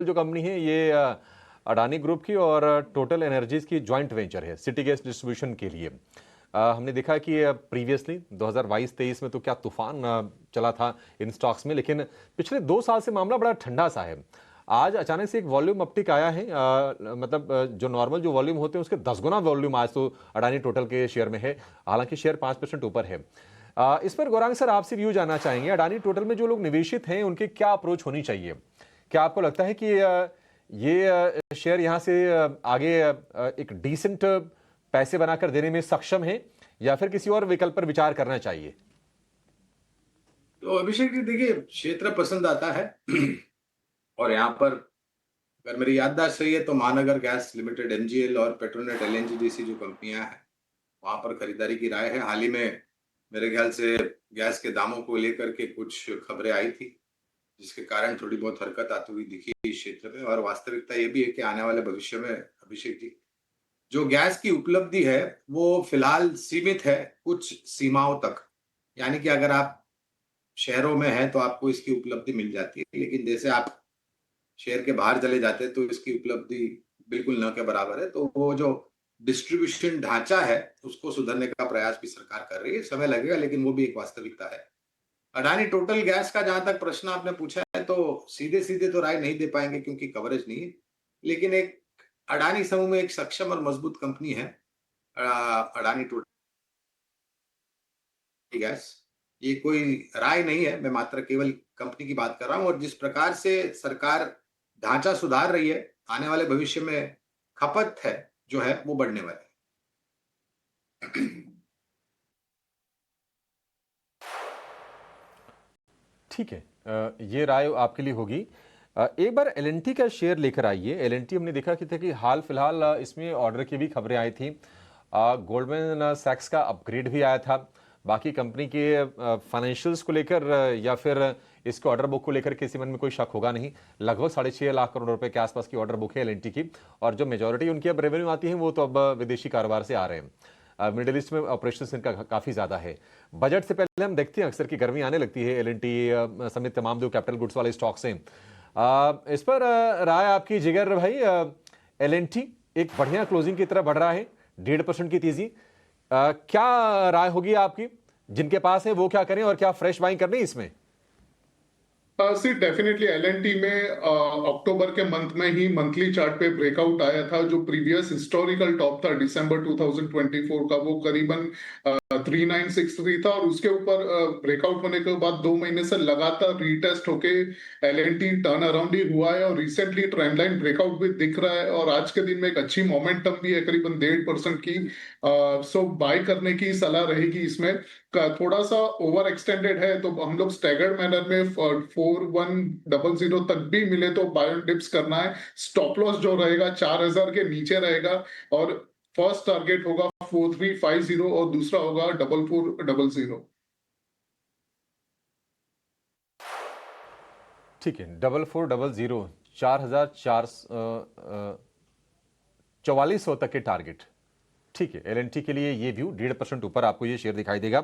जो कंपनी है ये अडानी ग्रुप की और टोटल एनर्जीज की जॉइंट वेंचर है सिटी गैस डिस्ट्रीब्यूशन के लिए। हमने देखा कि प्रीवियसली 2022-23 में तो क्या तूफान चला था इन स्टॉक्स में, लेकिन पिछले 2 साल से मामला बड़ा ठंडा सा है। आज अचानक से एक वॉल्यूम अपटिक आया है, जो नॉर्मल जो वॉल्यूम होते हैं उसके 10 गुना वॉल्यूम आज तो अडानी टोटल के शेयर में है। हालांकि शेयर 5% ऊपर है। इस पर गौरांग सर आपसे व्यू जानना चाहेंगे, अडानी टोटल में जो लोग निवेशित हैं उनकी क्या अप्रोच होनी चाहिए? क्या आपको लगता है कि ये शेयर यहां से आगे एक डिसेंट पैसे बनाकर देने में सक्षम है या फिर किसी और विकल्प पर विचार करना चाहिए? तो अभिषेक जी देखिए, क्षेत्र पसंद आता है। और यहाँ पर अगर मेरी याददाश्त सही है तो महानगर गैस लिमिटेड एमजीएल और पेट्रोनेट एलएनजी जैसी जो कंपनियां हैं वहां पर खरीदारी की राय है। हाल ही में मेरे ख्याल से गैस के दामों को लेकर के कुछ खबरें आई थी, जिसके कारण थोड़ी बहुत हरकत आती हुई दिखी इस क्षेत्र में। और वास्तविकता ये भी है कि आने वाले भविष्य में अभिषेक जी, जो गैस की उपलब्धि है वो फिलहाल सीमित है कुछ सीमाओं तक। यानी कि अगर आप शहरों में हैं तो आपको इसकी उपलब्धि मिल जाती है, लेकिन जैसे आप शहर के बाहर चले जाते हैं तो इसकी उपलब्धि बिल्कुल न के बराबर है। तो वो जो डिस्ट्रीब्यूशन ढांचा है उसको सुधारने का प्रयास भी सरकार कर रही है। समय लगेगा, लेकिन वो भी एक वास्तविकता है। अडानी टोटल गैस का जहां तक प्रश्न आपने पूछा है, तो सीधे सीधे तो राय नहीं दे पाएंगे क्योंकि कवरेज नहीं है। लेकिन एक अडानी समूह में एक सक्षम और मजबूत कंपनी है अडानी टोटल गैस। ये कोई राय नहीं है, मैं मात्र केवल कंपनी की बात कर रहा हूं। और जिस प्रकार से सरकार ढांचा सुधार रही है, आने वाले भविष्य में खपत है जो है वो बढ़ने वाली है। ठीक है, ये राय आपके लिए होगी। एक बार एलएनटी का शेयर लेकर आइए। एलएनटी हमने देखा कि था कि हाल फिलहाल इसमें ऑर्डर की भी खबरें आई थी। गोल्डमैन सैक्स का अपग्रेड भी आया था। बाकी कंपनी के फाइनेंशियल्स को लेकर या फिर इसके ऑर्डर बुक को लेकर किसी मन में कोई शक होगा नहीं। लगभग 6.5 लाख करोड़ रुपए के आसपास की ऑर्डर बुक है एलएनटी की, और जो मेजोरिटी उनकी अब रेवेन्यू आती है वो तो अब विदेशी कारोबार से आ रहे हैं। मिडिल ईस्ट में ऑपरेशन इनका काफी ज्यादा है। बजट से पहले हम देखते हैं अक्सर की गर्मी आने लगती है एलएनटी समेत तमाम जो कैपिटल गुड्स वाले स्टॉक्स हैं। इस पर राय आपकी जिगर भाई। एलएनटी एक बढ़िया क्लोजिंग की तरफ बढ़ रहा है, 1.5% की तेजी। क्या राय होगी आपकी? जिनके पास है वो क्या करें और क्या फ्रेश बाइंग करनी है इसमें? सी डेफिनेटली एलएनटी में अक्टूबर के मंथ में ही मंथली चार्ट पे ब्रेकआउट आया था। जो प्रीवियस हिस्टोरिकल टॉप था दिसंबर 2024 का, वो करीबन 3963 था। और उसके ऊपर ब्रेकआउट होने के बाद 2 महीने से लगातार रीटेस्ट होके एलएनटी टर्न अराउंड ही हुआ है और रिसेंटली ट्रेंड लाइन ब्रेकआउट भी दिख रहा है। और आज के दिन में एक अच्छी मोमेंटम भी है करीबन 1.5% की। सो बाय करने की सलाह रहेगी इसमें। थोड़ा सा ओवर एक्सटेंडेड है तो हम लोग स्टैगर्ड मैनर में 4100 तक भी मिले तो बाय ऑन डिप्स करना है। स्टॉप लॉस जो रहेगा 4000 के नीचे रहेगा। और फर्स्ट टारगेट होगा 4350 और दूसरा होगा 4400। ठीक है, 4400, 4400 तक के टारगेट। ठीक है, एलएनटी के लिए ये व्यू 1.5% ऊपर आपको ये शेयर दिखाई देगा।